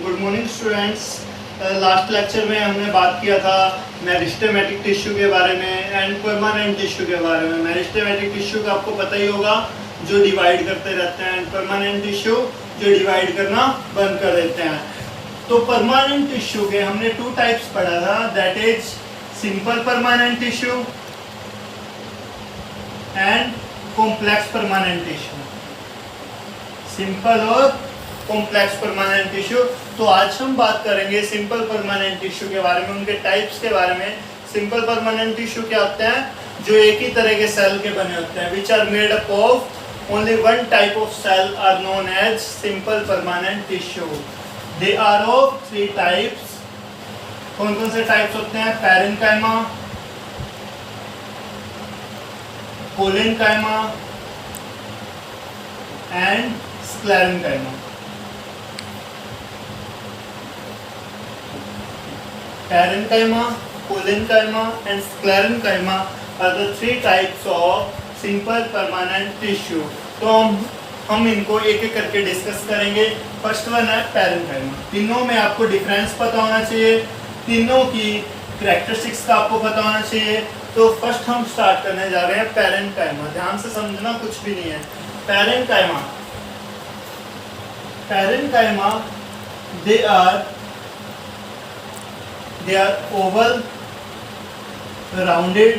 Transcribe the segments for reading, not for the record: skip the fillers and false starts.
Good morning students. Last lecture में हमने बात किया था मेरिस्टेमेटिक टिश्यू के बारे में एंड परमानेंट टिश्यू के बारे में। मेरिस्टेमेटिक टिश्यू का आपको पता ही होगा, जो डिवाइड करते रहते हैं, एंड परमानेंट टिश्यू जो डिवाइड करना बंद कर देते हैं। तो परमानेंट टिश्यू के हमने 2 टाइप्स पढ़ा था, that is simple permanent tissue and complex permanent tissue. Simple और कॉम्प्लेक्स परमानेंट टिश्यू। तो आज हम बात करेंगे सिंपल परमानेंट टिश्यू के बारे में, उनके टाइप्स के बारे में। सिंपल परमानेंट टिश्यू क्या होते हैं? जो एक ही तरह के सेल के बने होते हैं, which are made up of only one type of cell are known as simple permanent tissue. They are of 3 types. कौन कौन से टाइप्स होते हैं? Parenchyma, collenchyma and sclerenchyma. Parenchyma, Collenchyma and Sclerenchyma are the 3 types of simple permanent tissue. तो हम इनको एक एक करके डिस्कस करेंगे। फर्स्ट वन है पैरेन्काइमा। तीनों में आपको डिफरेंस पता होना चाहिए, तीनों की कैरेक्टरिस्टिक्स का आपको पता होना चाहिए। तो फर्स्ट हम स्टार्ट करने जा रहे हैं पैरेन्काइमा। ध्यान से समझना, कुछ भी नहीं है। Parenchyma, parenchyma they are oval, rounded,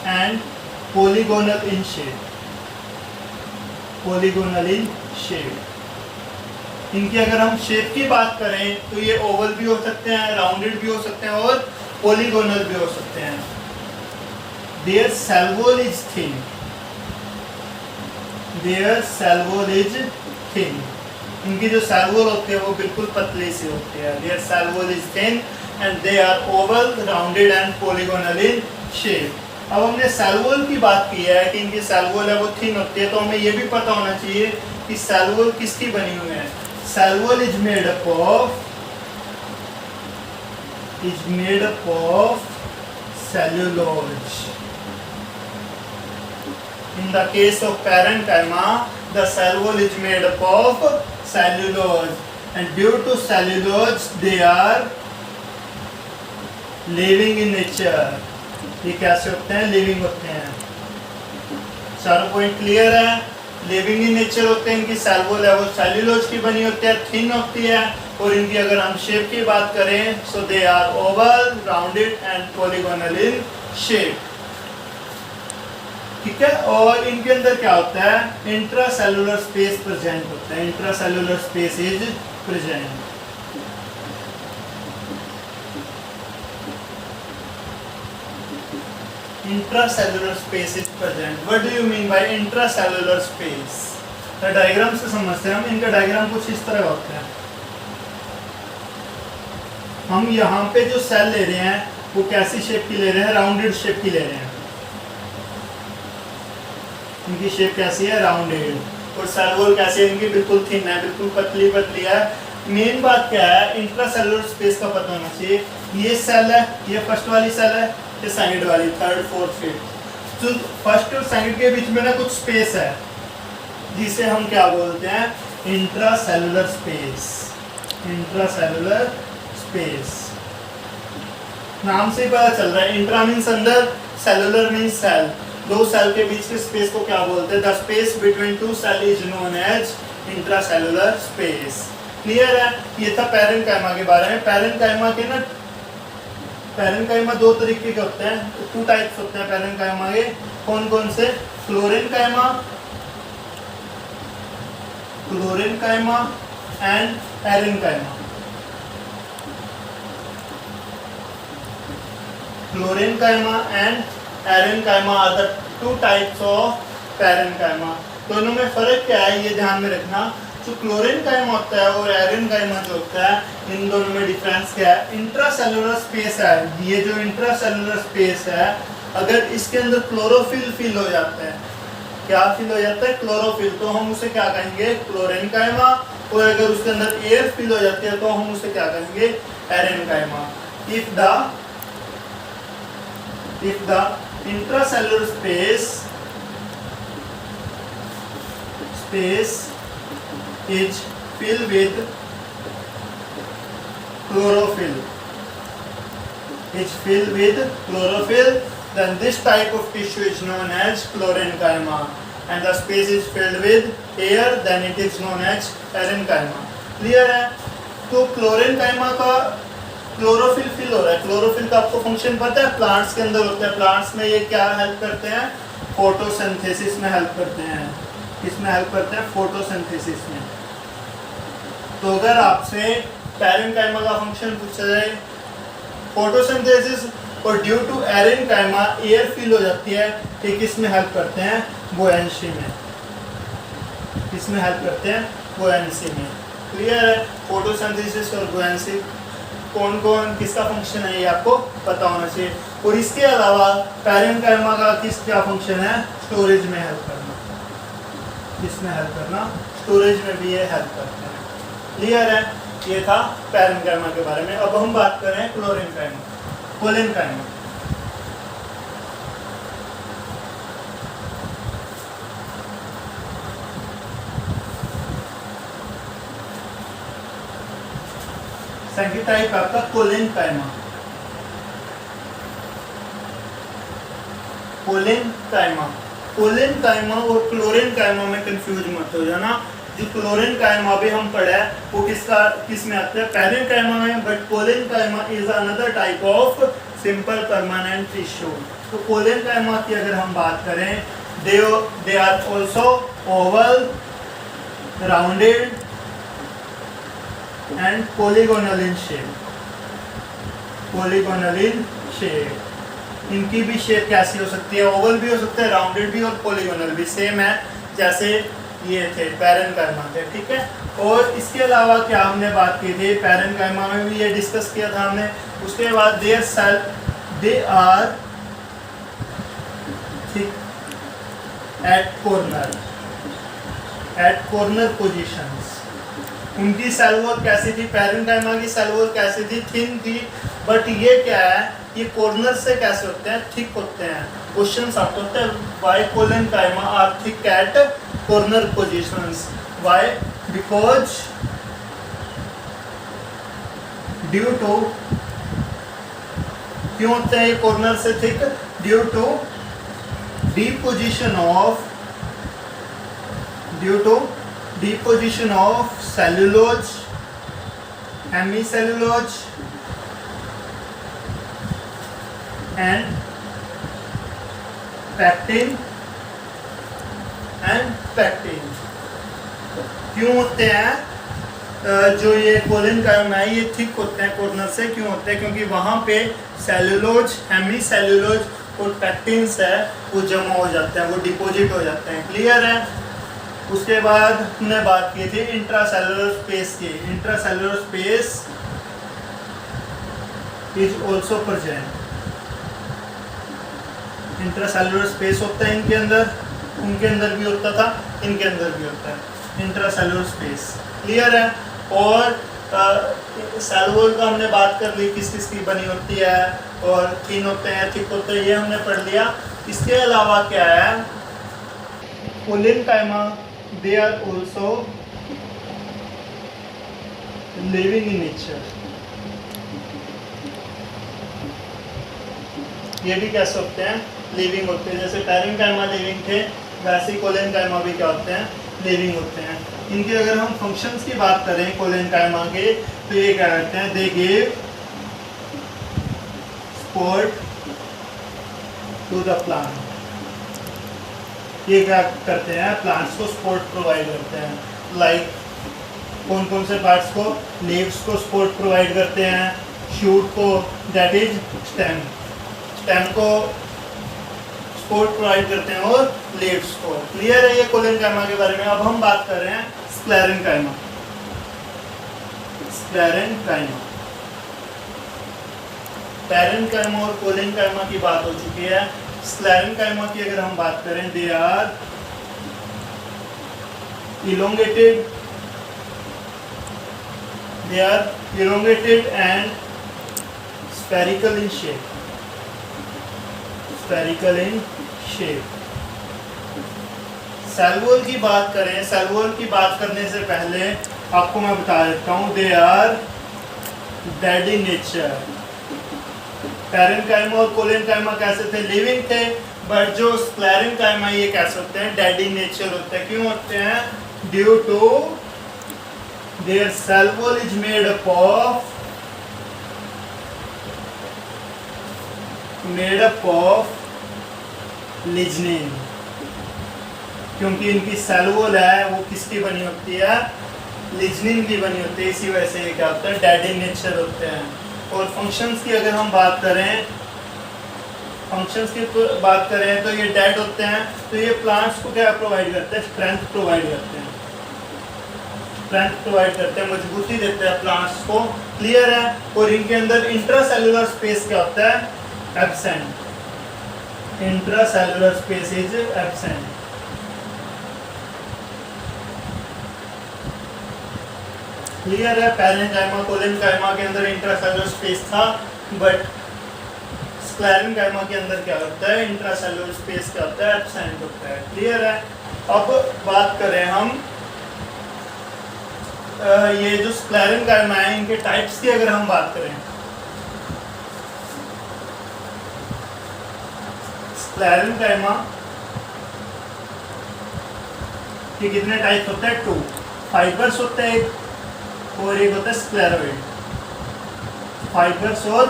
and polygonal in shape. इनकी अगर हम शेप की बात करें तो ये ओवल भी हो सकते हैं, राउंडेड भी हो सकते हैं और पोलीगोनल भी हो सकते हैं। Their salvole is thin. इनकी जो सैल्वोल होती है वो बिल्कुल पतली सी होती है। Their salvole is thin and they are oval, rounded and polygonal in shape. अब हमने सैल्वोल की बात की है कि इनकी सैल्वोल है वो थिन होती है, तो हमें ये भी पता होना चाहिए कि सैल्वोल किसकी बनी हुई है। Cell wall is made up of cellulose. In the case of parenchyma, the cellule is made up of cellulose, and due to cellulose they are living in nature. ये कैसे होते हैं? लिविंग होते हैं। चारों पॉइंट क्लियर है? लिविंग इन नेचर होते हैं। इनकी सेल्वोल है वो सेल्यूलोज की बनी होती है, थिन होती है। और इनकी अगर हम शेप की बात करें so they are oval, rounded and polygonal in shape. ठीक है। और इनके अंदर क्या होता है? इंट्रासेलुलर स्पेस प्रेजेंट होता है। Intracellular space is present. Intracellular space is present. What do you mean by intracellular space? Diagram से समझते हैं हम। इनका डायग्राम कुछ इस तरह होता है। हम यहाँ पे जो सेल ले रहे हैं वो कैसी शेप की ले रहे हैं? राउंडेड शेप की ले रहे हैं। इनकी शेप कैसी है? राउंडेड। और सेल कैसी है? इनकी बिल्कुल थिन है, बिल्कुल पतली पतली है। मेन बात क्या है? इंट्रासेलुलर स्पेस का पता होना चाहिए। ये सेल है, ये फर्स्ट वाली सेल है, ये सेकंड वाली, थर्ड, फोर्थ, फिफ्थ। तो फर्स्ट और सेकंड के बीच में ना कुछ स्पेस है जिसे हम क्या बोलते हैं? Intracellular space. इंट्रासेलुलर स्पेस नाम से ही पता चल रहा है। इंट्रा मीन्स अंदर, सेलुलर मीन्स सेल। दो सेल के बीच के स्पेस को क्या बोलते हैं? The space between 2 cell is known as intracellular space. Clear है? ये था पैरेन्काइमा के बारे में। पैरेन्काइमा के ना, पैरेन्काइमा 2 तरीके के होते हैं, 2 टाइप्स होते हैं पैरेन्काइमा के। कौन कौन से? क्लोरेन्काइमा and parenchyma. Chlorenchyma and parenchyma are the 2 types of parenchyma. दोनों में फर्क क्या है ये ध्यान में रखना। जो क्लोरेन्काइमा होता है और एरेन्काइमा जो होता है, इन दोनों में डिफरेंस क्या है? इंट्रासेलुलर स्पेस है। ये जो इंट्रासेलुलर स्पेस है, अगर इसके अंदर क्लोरोफिल फिल हो जाता है, क्या फिल हो जाता है? क्लोरोफिल, तो हम उसे क्या कहेंगे? क्लोरेन्काइमा। और अगर उसके अंदर एयर फिल हो जाती है तो हम उसे क्या कहेंगे? एरेन्काइमा। If the intracellular space is filled with chlorophyll, then this type of tissue is known as chlorenchyma. And the space is filled with air, then it is known as parenchyma. Clear है? तो chlorenchyma का chlorophyll fill हो रहा है। Chlorophyll का आपको function पता है, प्लांट्स के अंदर होता है। प्लांट्स में ये क्या हेल्प करते हैं? फोटोसिंथेसिस में हेल्प करते हैं। किसमें हेल्प करते हैं? फोटोसिंथेसिस में। तो अगर आपसे पैरेनकाइमा का फंक्शन पूछा जाए, फोटोसिंथेसिस, और due to aerenchyma air fill हो जाती है, तो किसमें हेल्प करते हैं? बुयांसी में। किसमें हेल्प करते हैं? बुयांसी में। क्लियर है? फोटोसिंथेसिस और बुयांसी कौन कौन किसका फंक्शन है ये आपको पता होना चाहिए। और इसके अलावा पैरेनकाइमा का क्या फंक्शन है? स्टोरेज में हेल्प करना। किसमें हेल्प करना? स्टोरेज में भी ये हेल्प करते हैं। क्लियर है? ये था पैरेनकाइमा के बारे में। अब हम बात कर रहे हैं क्लोरेनकाइमा, कोलेनकाइमा। सेकंड टाइप आपका कोलेनकाइमा। कोलेनकाइमा और क्लोरेनकाइमा में कंफ्यूज मत हो जाना। जो क्लोरेनकाइमा भी हम पढ़ा है वो किस में आता है? पैरेनकाइमा में। But collenchyma is another type of simple permanent tissue. तो कोलेनकाइमा की अगर हम बात करें, they are also oval, rounded and polygonal in shape। इनकी भी शेप कैसी हो सकती है? ओवल भी हो सकता है, राउंडेड भी, और पॉलीगोनल भी। सेम है जैसे ये थे पैरेनकाइमा थे। ठीक है? और इसके अलावा क्या हमने बात की थी? पैरेनकाइमा में भी ये डिस्कस किया था हमने। उसके बाद they are thick at corner positions. उनकी सेल वॉल कैसी थी? पैरेनकाइमा की सेल वॉल कैसी थी? थिन थी। बट ये क्या है? ये कॉर्नर से कैसे होते हैं? थिक होते हैं। क्वेश्चन आपको होता है why collenchyma are thick at corner positions? Why? Because due to, क्यों होते हैं ये कॉर्नर से thick? Due to deposition of cellulose, hemicellulose and pectin क्यों होते हैं? जो ये कोलेनकाइमा है ये थिक होते हैं कॉर्नर से। क्यों होते हैं? क्योंकि वहाँ पे सेलुलोज, हेमीसेलुलोज और पैक्टिन्स है वो जमा हो जाते हैं, वो डिपॉजिट हो जाते हैं। क्लियर है? उसके बाद हमने बात की थी इंट्रासेलुलर स्पेस की। Intracellular space is also present. Intracellular space होता है इनके अंदर, उनके अंदर भी होता था, इनके अंदर भी होता है इंट्रासेलुलर स्पेस। क्लियर है? और सेल वॉल का हमने बात कर ली, किस किस की बनी होती है, और थिन होते हैं, थिक होते हैं, ये हमने पढ़ लिया। इसके अलावा क्या है? Collenchyma they are also living in nature। ये भी कैसे होते हैं? लिविंग होते हैं। जैसे पैरेनकाइमा लिविंग थे, वैसे ही कोलेनकाइमा भी क्या होते हैं? लिविंग होते हैं। इनके अगर हम फंक्शंस की बात करें कोलेनकाइमा के, तो ये क्या करते हैं? They give support to the plant. ये क्या करते हैं? प्लांट्स को सपोर्ट प्रोवाइड करते हैं। लाइक कौन कौन से पार्ट्स को? लीव्स को सपोर्ट प्रोवाइड करते हैं, शूट को, दैट इज स्टेम को सपोर्ट प्रोवाइड करते हैं, और लीव्स को। क्लियर है ये कोलेनकाइमा के बारे में। अब हम बात कर रहे हैं स्क्लेरेनकाइमा। पैरेनकाइमा और कोलेनकाइमा की बात हो चुकी है। स्क्लेरेनकाइमा की अगर हम बात करें, they are elongated and spherical in shape। Cell wall की बात करें, सेल वॉल की बात करने से पहले आपको मैं बता देता हूँ, they are dead in nature. Parenchyma और कोलेनकाइमा कैसे थे? लिविंग थे। बट जो स्क्लेरेन्काइमा ये कैसे होते हैं? डेड इन नेचर होते हैं। क्यों होते हैं? Due to their cell wall is made up of lignin. क्योंकि इनकी सेल वॉल है वो किसकी बनी होती है? लिग्निन की बनी होती है। इसी वजह से ये क्या होता है? डेड इन नेचर होते हैं। और फंक्शंस की अगर हम बात करें, तो ये डेड होते हैं। तो ये प्लांट्स को क्या प्रोवाइड करते हैं? स्ट्रेंथ प्रोवाइड करते हैं, मजबूती देते हैं प्लांट्स को। क्लियर है? और इनके अंदर इंट्रासेलुलर स्पेस क्या होता है? Absent. Intracellular space is absent. Clear है? पैरेन्काइमा कोलेनकाइमा के अंदर इंट्रासेलुलर स्पेस था, बट स्क्लेरेन्काइमा के अंदर क्या होता है? इंट्रासेलुलर स्पेस क्या होता है? एब्सेंट होता है। क्लियर है? अब बात करें हम ये जो स्क्लेरेन्काइमा है इनके टाइप्स की अगर हम बात करें, स्क्लेरेन्काइमा के कितने टाइप्स होते हैं? 2 फाइबर्स होते हैं और एक होता है स्क्लेरोइड। फाइबर्स और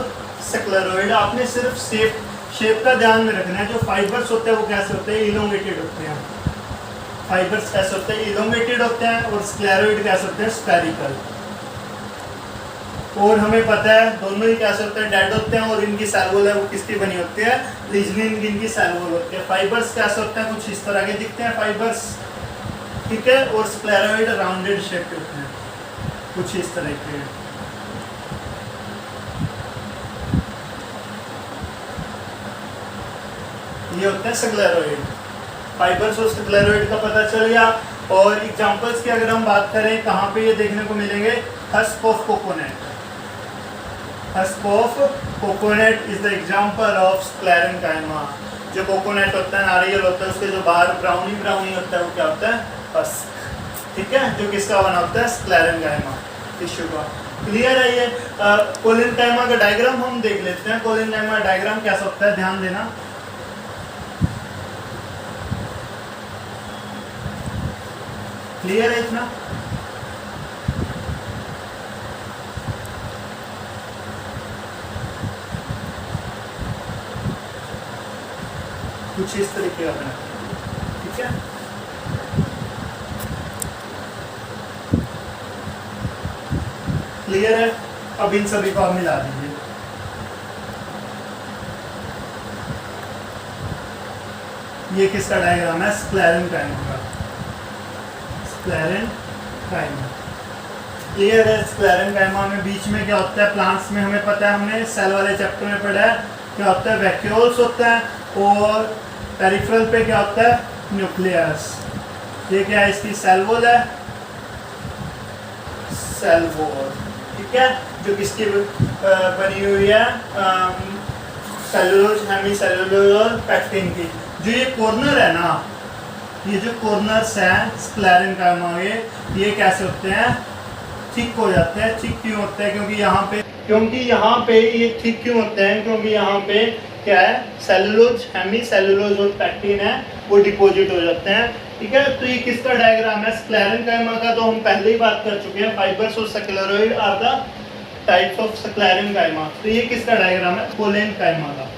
स्क्लेरोइड। आपने सिर्फ शेप का ध्यान में रखना है। जो फाइबर्स होते हैं वो कैसे होते हैं? इलोंगेटेड होते हैं। फाइबर्स कैसे होते हैं? इलोंगेटेड होते हैं। और स्क्लेरोइड कैसे होते हैं? स्फेरिकल। और हमें पता है दोनों ही कैसे होते हैं? डेड होते हैं। और इनकी सेल वॉल है वो किसकी बनी होती है? लिग्निन की इनकी सेल वॉल होती है। फाइबर्स कैसे होते हैं? कुछ इस तरह के दिखते हैं फाइबर्स, ठीक है। और स्क्लेरोइड राउंडेड शेप होते हैं, कुछ इस तरह के। ये होते हैं स्क्लेरोइड। फाइबर्स और स्क्लेरोइड का पता चल गया। और एग्जांपल्स की अगर हम बात करें, कहाँ पे ये देखने को मिलेंगे? Husk of coconut. Husk of coconut is the example of sclerenchyma. जो कोकोनट होता है, नारियल होता है, उसके जो बाहर ब्राउनी होता है वो क्या होता है? हस्क। ठीक है, जो किसका बना होता है? स्क्लेरेन्काइमा टिश्यू का। क्लियर है? ये कोलेनकाइमा का डायग्राम हम देख लेते हैं। कोलेनकाइमा डायग्राम कैसा होता है? ध्यान देना। क्लियर है इतना? कुछ इस तरीके का बना, ठीक है। क्लियर है? अब इन सभी को आप मिला दीजिए। ये किसका डायग्राम है? स्क्लेरेन्काइमा का। स्क्लेरेन्काइमा। क्लियर है? स्क्लेरेन्काइमा में बीच में क्या होता है? प्लांट्स में हमें पता है, हमने सेल वाले चैप्टर में पढ़ा है, क्या होता है? वैक्यूल्स होता है। और पेरिफेरल पे क्या होता है? न्यूक्लियस। ये क्या है? इसकी सेल वॉल है, सेल वॉल, ठीक है। जो किसकी बनी हुई है? सेलुलोज, हेमी सेलुलोज और पैक्टिन की। जो ये कॉर्नर है ना, ये जो कॉर्नर्स हैं स्क्लेरेन्काइमा के, ये कैसे होते हैं? थिक हो जाते हैं। थिक क्यों होते हैं? क्योंकि यहाँ पे ये थिक क्यों होते हैं? क्योंकि यहाँ पे क्या है? सेलुलोज, हेमी सेलुलोज और पैक्टिन है, वो डिपॉजिट हो जाते हैं, ठीक है। तो ये किसका डायग्राम है? स्क्लेरेन्काइमा का। तो हम पहले ही बात कर चुके हैं, फाइबर्स और sclereid are the types of sclerenchyma. तो ये किसका डायग्राम है? कोलेनकाइमा का।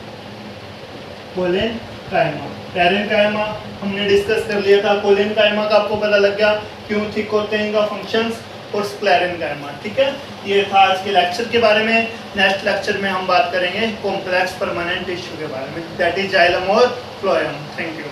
कोलेनकाइमा। पैरेन्काइमा हमने डिस्कस कर लिया था। कोलेनकाइमा का आपको पता लग गया क्यों थिक होते हैं इनका फंक्शंस। और स्क्लेरेन्काइमा, ठीक है। ये था आज के लेक्चर के बारे में। नेक्स्ट लेक्चर में हम बात करेंगे कॉम्प्लेक्स परमानेंट टिश्यू के बारे में, दैट इज जाइलम और फ्लोएम। Thank you.